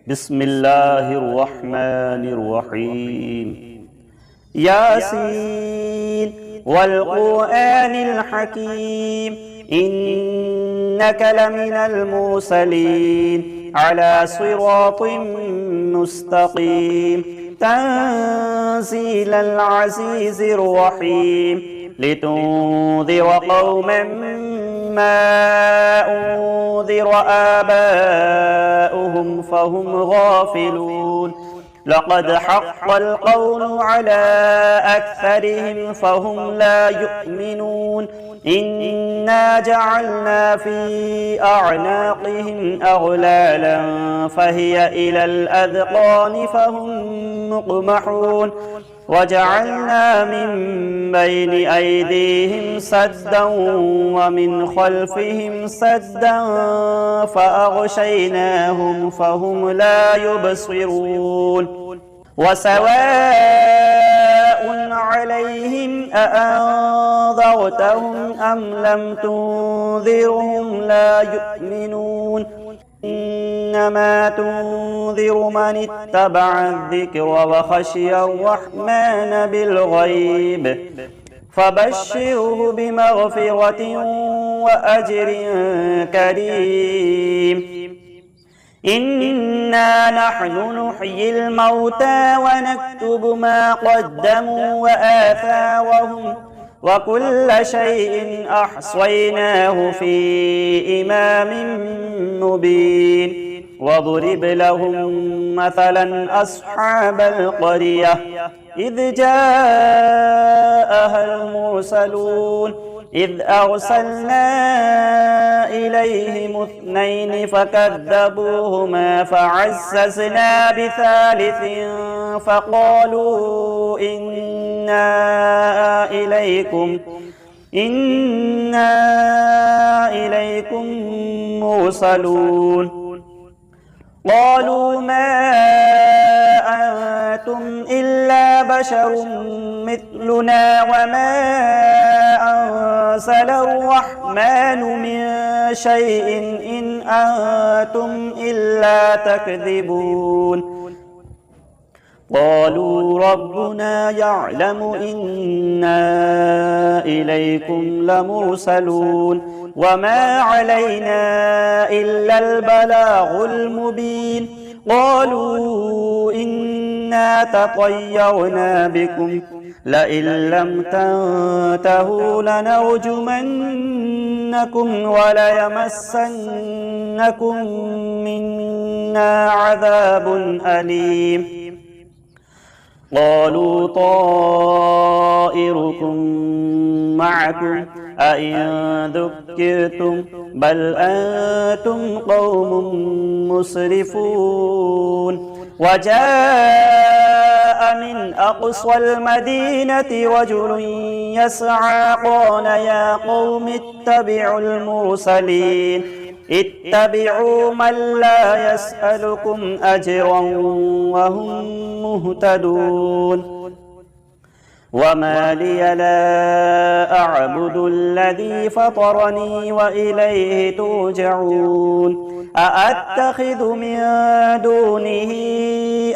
بسم الله الرحمن الرحيم. ياسين والقرآن الحكيم إنك لمن المرسلين على صراط مستقيم تنزيل العزيز الرحيم لتنذر قوما ما أنذر آباؤهم فهم غافلون لقد حق القول على أكثرهم فهم لا يؤمنون إنا جعلنا في أعناقهم أغلالا فهي إلى الأذقان فهم مقمحون وجعلنا من بين أيديهم سدا ومن خلفهم سدا فأغشيناهم فهم لا يبصرون وسواء عليهم أأنذرتهم أم لم تنذرهم لا يؤمنون إنما تنذر من اتبع الذكر وخشي الرحمن بالغيب فبشره بمغفرة وأجر كريم. إنا نحن نحيي الموتى ونكتب ما قدموا وآثارهم وكل شيء أحصيناه في إمام مبين واضرب لهم مثلا أصحاب القرية إذ جاءها المرسلون إذ أرسلنا إليهم اثنين فكذبوهما فعززنا بثالث فقالوا إنا إليكم مرسلون قالوا ما أنتم إلا بشر مثلنا وما أنزل الرحمن من شيء إن أنتم إلا تكذبون قالوا ربنا يعلم إنا إليكم لمرسلون وما علينا إلا البلاغ المبين قالوا إنا تطيرنا بكم لئن لم تنتهوا لنرجمنكم وليمسنكم منا عذاب أليم قالوا طائركم معكم أئن ذكرتم بل أنتم قوم مسرفون وجاء من أقصى المدينة رجل يسعى قال يا قوم اتبعوا المرسلين اتبعوا من لا يسألكم أجرا وهم مهتدون وما لي لا أعبد الذي فطرني وإليه ترجعون أأتخذ من دونه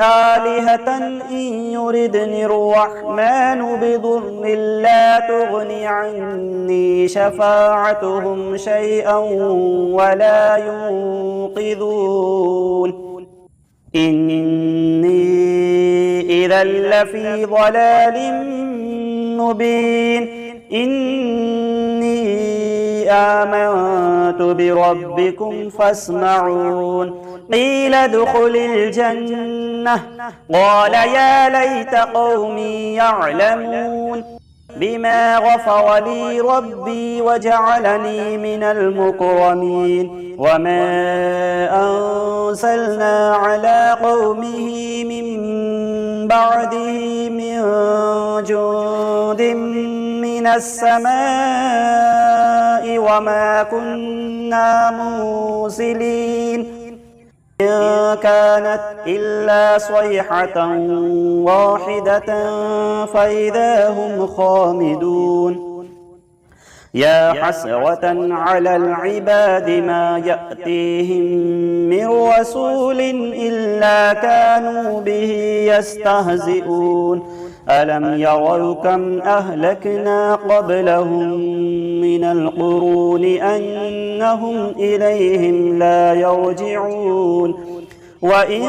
آلهة إن يردني الرحمن بضر لا تغن عني شفاعتهم شيئا ولا ينقذون إني إذا لفي ضلال مبين إني آمنت بربكم فاسمعون قيل ادخل الجنة قال يا ليت قومي يعلمون بما غفر لي ربي وجعلني من المكرمين وما أنزلنا على قومه من بعده من جند من السماء وما كنا مرسلين إن كانت إلا صيحة واحدة فإذا هم خامدون يا حسرة على العباد ما يأتيهم من رسول إلا كانوا به يستهزئون ألم يروا كم أهلكنا قبلهم من القرون أنهم إليهم لا يرجعون وإن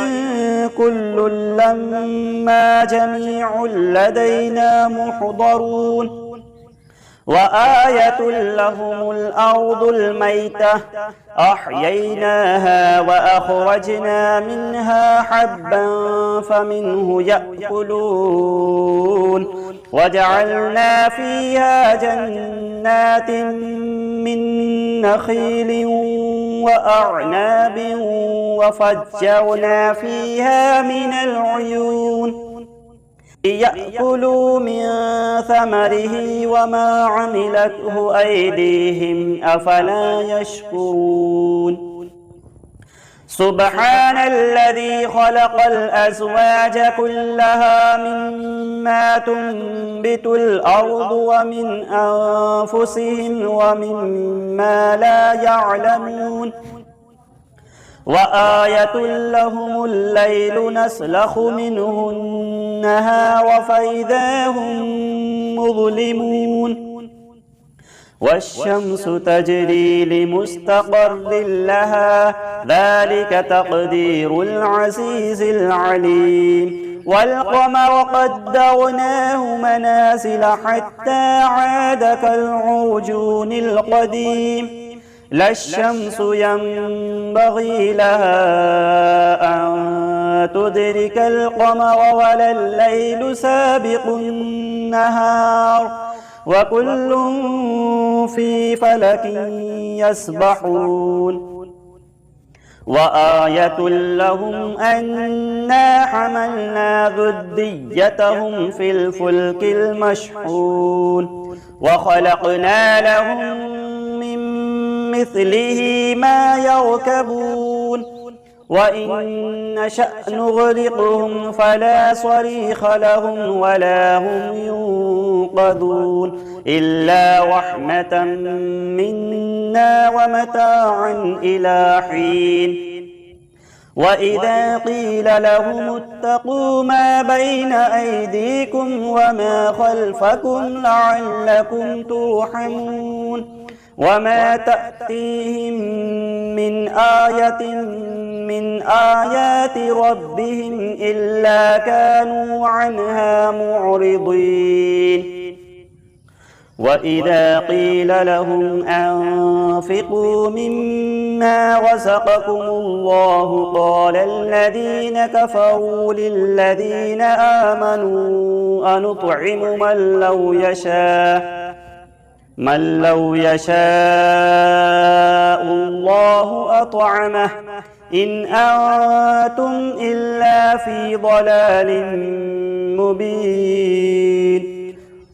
كل لما جميع لدينا محضرون وآية لهم الأرض الميتة أحييناها وأخرجنا منها حبا فمنه يأكلون وجعلنا فيها جنات من نخيل وأعناب وفجرنا فيها من العيون ليأكلوا من ثمره وما عملته أيديهم أفلا يشكرون سبحان الذي خلق الأزواج كلها مما تنبت الأرض ومن أنفسهم ومما لا يعلمون وآية لهم الليل نسلخ منه النهار فإذا هم مظلمون والشمس تجري لمستقر لها ذلك تقدير العزيز العليم والقمر قدرناه منازل حتى عاد كالعرجون القديم لا الشمس ينبغي لها أن تدرك القمر ولا الليل سابق النهار وكل في فلك يسبحون وآية لهم أنا حملنا ذريتهم في الفلك المشحون وخلقنا لهم مثله ما يركبون وإن نشأ نغرقهم فلا صريخ لهم ولا هم ينقذون إلا رحمة منا ومتاعا إلى حين وإذا قيل لهم اتقوا ما بين أيديكم وما خلفكم لعلكم ترحمون وما تأتيهم من آية من آيات ربهم إلا كانوا عنها معرضين وإذا قيل لهم أنفقوا مما رزقكم الله قال الذين كفروا للذين آمنوا أنطعم من لو يشاء الله أطعمه إن أنتم إلا في ضلال مبين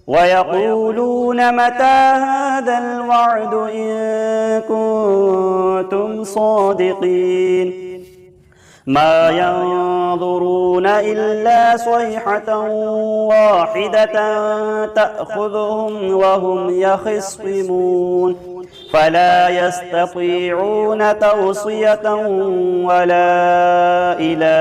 ويقولون متى هذا الوعد إن كنتم صادقين ما ينظرون إلا صيحة واحدة تأخذهم وهم يخصمون فلا يستطيعون توصية ولا إلى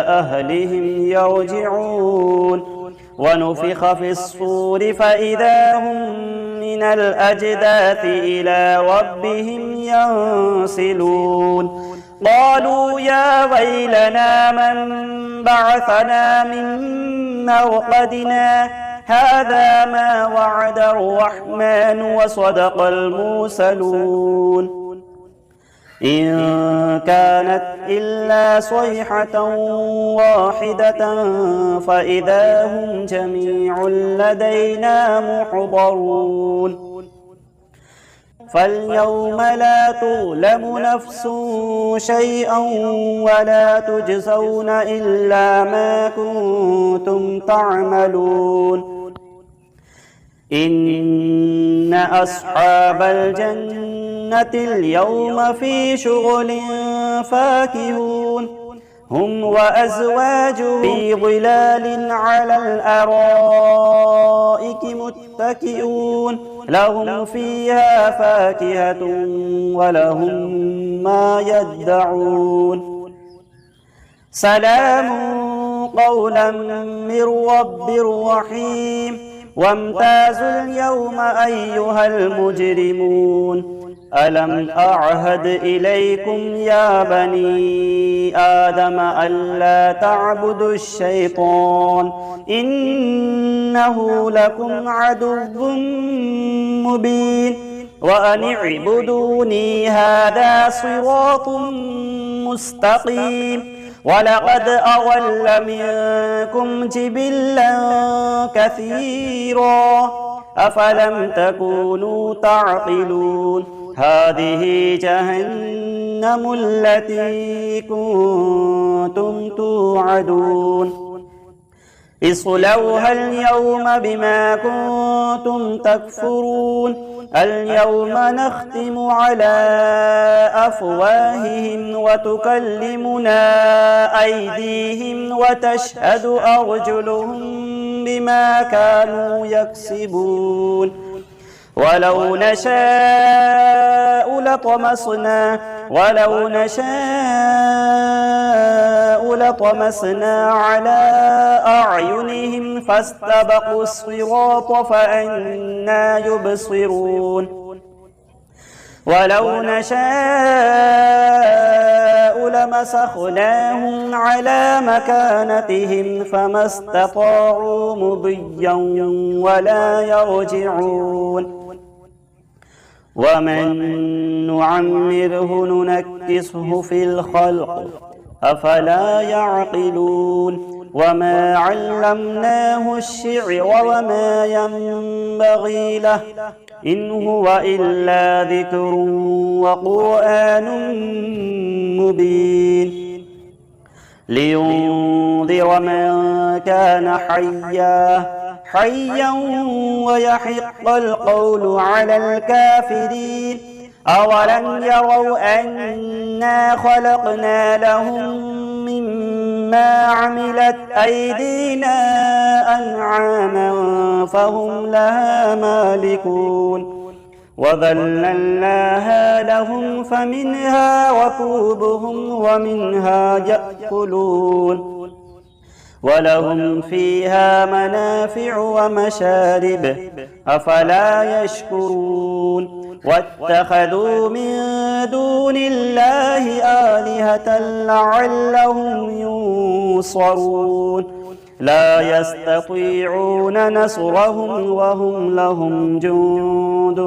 أهلهم يرجعون ونفخ في الصور فإذا هم من الأجداث إلى ربهم ينسلون قالوا يا ويلنا من بعثنا من مرقدنا هذا ما وعد الرحمن وصدق المرسلون إن كانت إلا صيحة واحدة فإذا هم جميع لدينا محضرون فاليوم لا تظلم نفس شيئا ولا تجزون إلا ما كنتم تعملون إن أصحاب الجنة اليوم في شغل فاكهون هم وأزواجهم في ظلال على الأرائك متكئون لهم فيها فاكهة ولهم ما يدعون سلام قولا من رب رحيم وامتازوا اليوم أيها المجرمون ألم أعهد إليكم يا بني آدم ألا تعبدوا الشيطان إنه لكم عدو مبين وأن اعبدوني هذا صراط مستقيم ولقد أضل منكم جبلا كثيرا أفلم تكونوا تعقلون هذه جهنم التي كنتم توعدون اصلوها اليوم بما كنتم تكفرون اليوم نختم على أفواههم وتكلمنا أيديهم وتشهد أرجلهم بما كانوا يكسبون ولو نشاء لطمسنا على أعينهم فاستبقوا الصراط فأنى يبصرون ولو نشاء لمسخناهم على مكانتهم فما استطاعوا مضيا ولا يرجعون ومن نعمره ننكسه في الخلق أفلا يعقلون وما علمناه الشعر وما ينبغي له إن هو إلا ذكر وقرآن مبين لينذر من كان حيا ويحق القول على الكافرين أولم يروا أنا خلقنا لهم مما عملت أيدينا أنعاما فهم لها مالكون وذللناها لهم فمنها ركوبهم ومنها يأكلون ولهم فيها منافع ومشارب أفلا يشكرون واتخذوا من دون الله آلهة لعلهم ينصرون لا يستطيعون نصرهم وهم لهم جند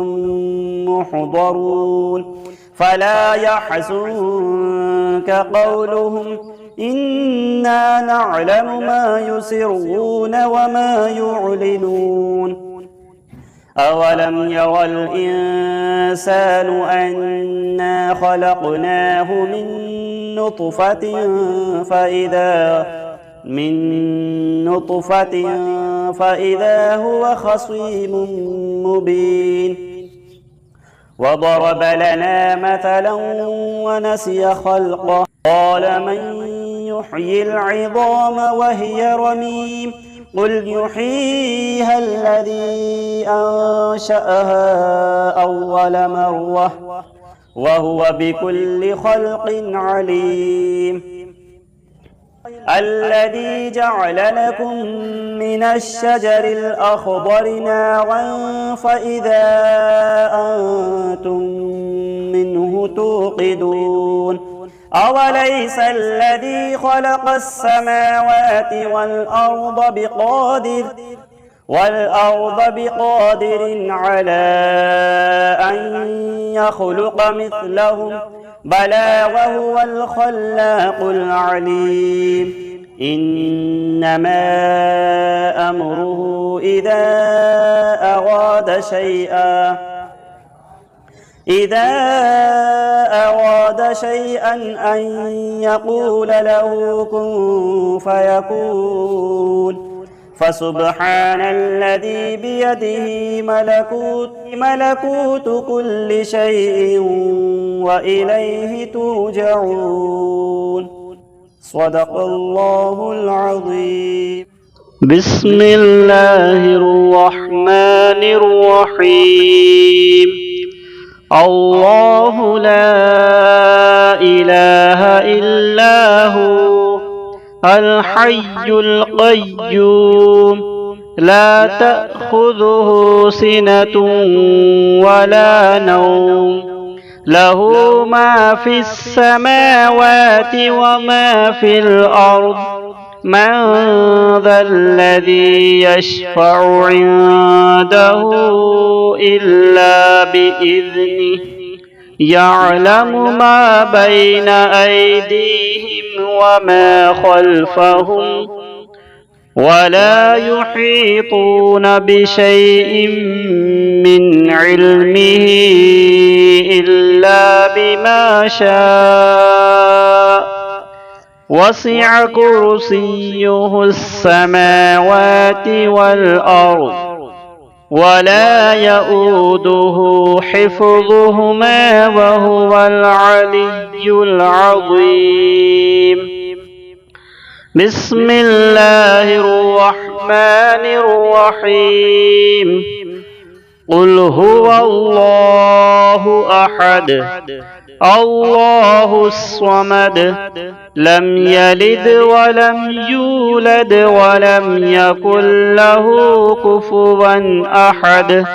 محضرون فلا يحزنك قولهم إنا نعلم ما يسرون وما يعلنون أولم ير الإنسان أنا خلقناه من نطفة فإذا هو خصيم مبين وضرب لنا مثلا ونسي خلقه قال من يحيي العظام وهي رميم قل يحييها الذي أنشأها أول مرة وهو بكل خلق عليم الذي جعل لكم من الشجر الأخضر نارا فإذا أنتم منه توقدون أوليس الذي خلق السماوات والأرض بقادر على أن يخلق مثلهم بلى وهو الخلاق العليم إنما أمره إذا أراد شيئا أن يقول له كن فيكون فسبحان الذي بيده ملكوت كل شيء وإليه ترجعون صدق الله العظيم. بسم الله الرحمن الرحيم. الله لا إله إلا هو الحي القيوم لا تأخذه سنة ولا نوم له ما في السماوات وما في الأرض من ذا الذي يشفع عنده إلا بإذنه يعلم ما بين أيديهم وما خلفهم ولا يحيطون بشيء من علمه إلا بما شاء وسع كرسيه السماوات والأرض ولا يؤوده حفظهما وهو العلي العظيم. بسم الله الرحمن الرحيم. قل هو الله أحد الله الصمد لم يلد ولم يولد ولم يكن له كفوا أحد.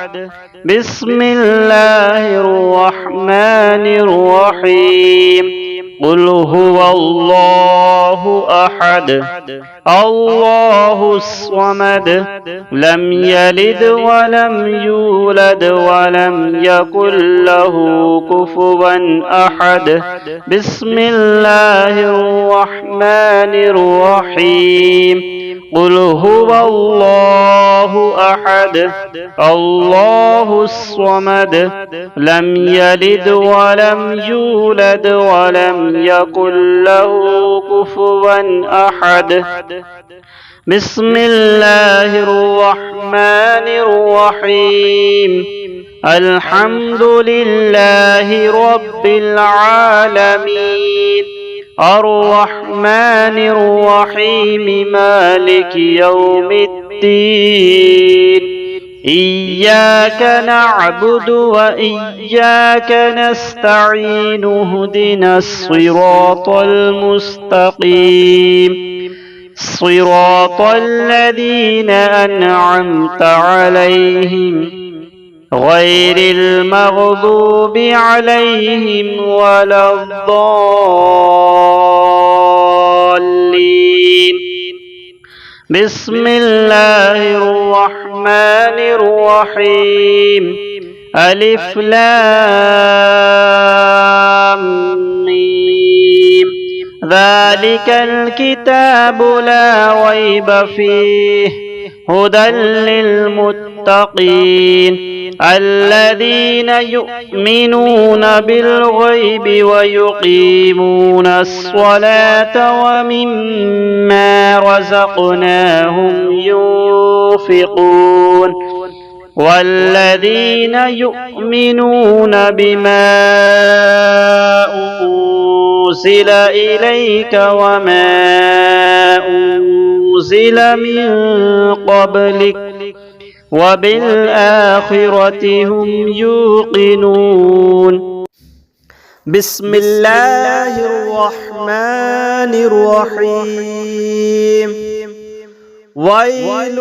بسم الله الرحمن الرحيم. قل هو الله أحد الله الصمد لم يلد ولم يولد ولم يكن له كفوا أحد. بسم الله الرحمن الرحيم. قل هو الله أحد الله الصمد لم يلد ولم يولد ولم يكن له كفوا أحد. بسم الله الرحمن الرحيم. الحمد لله رب العالمين الرحمن الرحيم مالك يوم الدين إياك نعبد وإياك نستعين اهدنا الصراط المستقيم صراط الذين أنعمت عليهم غير المغضوب عليهم ولا الضالين. بسم الله الرحمن الرحيم. ألف لام ميم ذلك الكتاب لا ريب فيه هدى للمتقين الذين يؤمنون بالغيب ويقيمون الصلاة ومما رزقناهم ينفقون والذين يؤمنون بما أنزل إليك وما أنزل من قبلك وبالآخرة هم يوقنون. بسم الله الرحمن الرحيم. ويل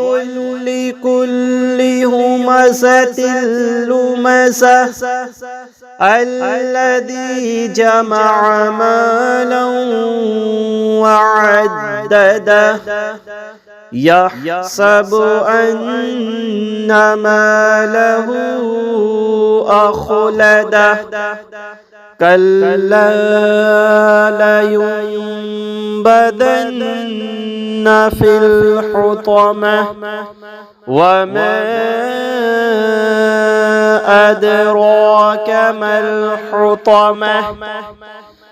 لكل همزة لمزة الذي جمع مالا وعدده يحسب أن ماله أخلده كلا لينبذن في الحطمة وما أدراك ما الحطمة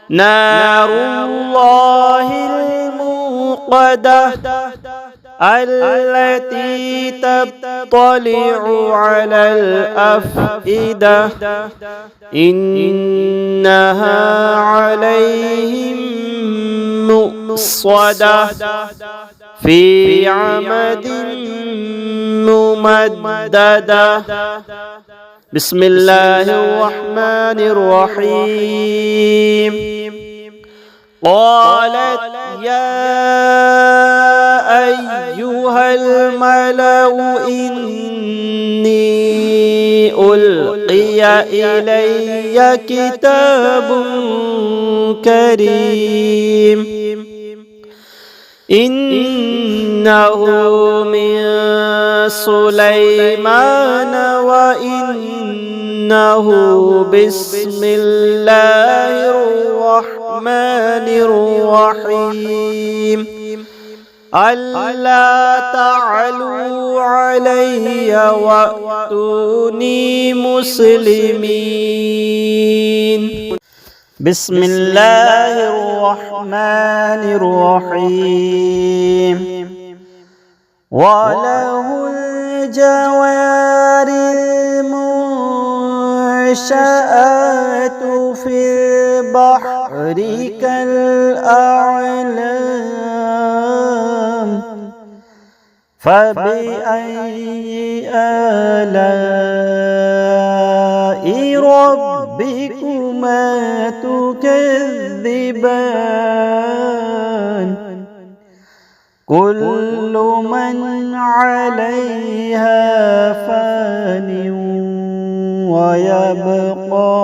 نار الله الموقدة التي تطلع على الأفئدة إنها عليهم مؤصدة في عمد ممددة. بسم الله الرحمن الرحيم. قالت يا أيها الملأ إني ألقي إلي كتاب كريم إنه من سليمان وإنه بسم الله الرحمن الرحيم ألا تعلوا علي وأتوني مسلمين. بسم الله الرحمن الرحيم. وله الجوار المنشآت في البحر كالأعلام فبأي آلاء ربكما تكذبان كل من عليها فان ويبقى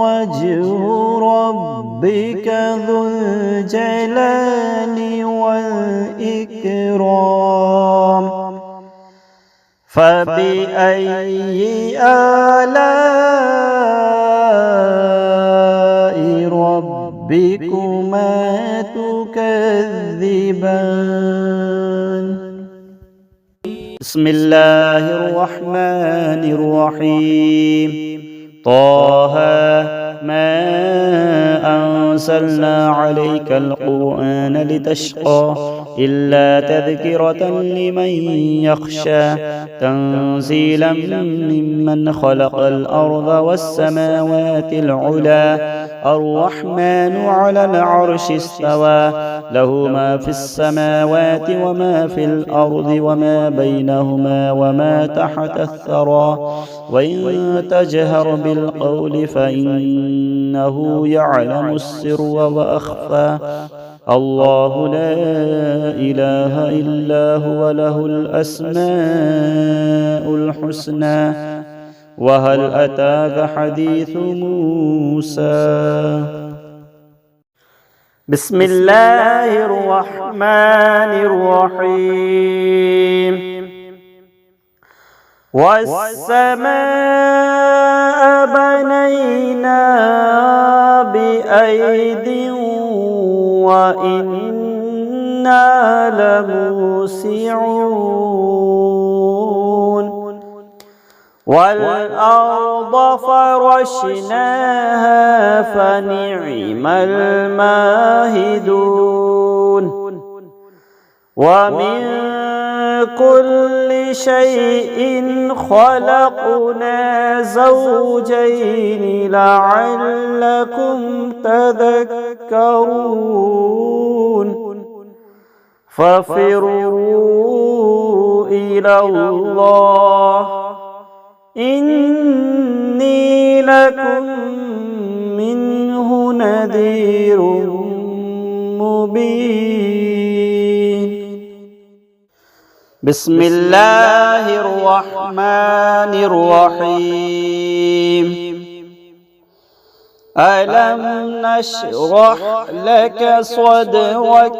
وجه ربك ذو الجلال والإكرام فبأي آلاء ربكما تكذبان. بسم الله الرحمن الرحيم. طه ما أنزلنا عليك القرآن لتشقى إلا تذكرة لمن يخشى تنزيلا ممن خلق الأرض والسماوات العلى الرحمن على العرش استوى له ما في السماوات وما في الأرض وما بينهما وما تحت الثرى وإن تجهر بالقول فإنه يعلم السر وأخفى الله لا إله إلا هو له الأسماء الحسنى وهل أتاك حديث موسى. بسم الله الرحمن الرحيم. والسماء بنيناها بأيد وإنا لموسعون والأرض فرشناها فنعم الماهدون ومن كل شيء خلقنا زوجين لعلكم تذكرون ففروا إلى الله إني لكم منه نذير مبين. بسم الله الرحمن الرحيم. ألم نشرح لك صدرك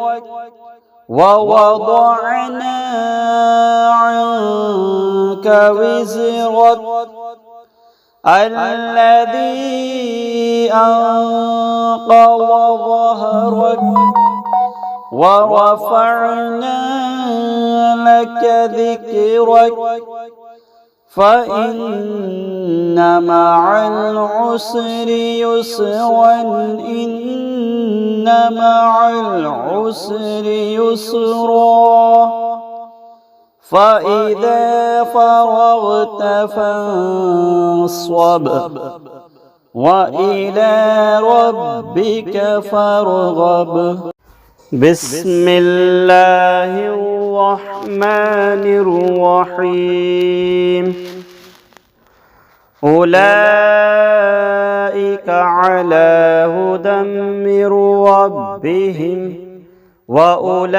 ووضعنا عنك وزرك الذي أنقض ظهرك ورفعنا لك ذكرك فإن مع العسر يسرا إن مع العسر يسرا فإذا فرغت فانصب وإلى ربك فارغب. بسم الله الرحمن الرحيم أولئك على هدى من ربهم وأولئك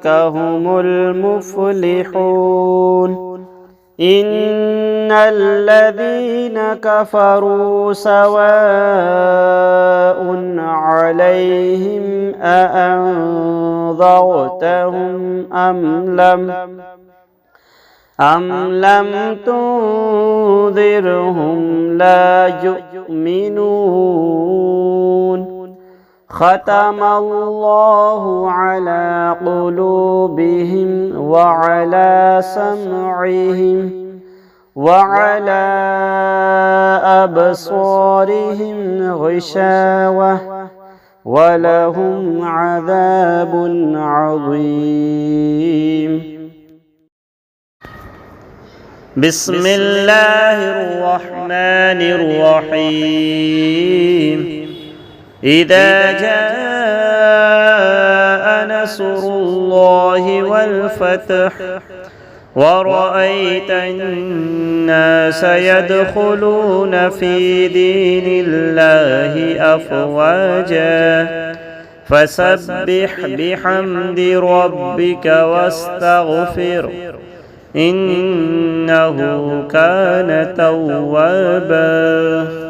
هم المفلحون إن الذين كفروا سواء عليهم أأنذرتهم أم لم تنذرهم لا يؤمنون ختم الله على قلوبهم وعلى سمعهم وعلى أبصارهم غشاوة ولهم عذاب عظيم. بسم الله الرحمن الرحيم إذا جاء نصر الله والفتح ورأيت الناس يدخلون في دين الله أفواجا فسبح بحمد ربك واستغفر إنه كان توابا.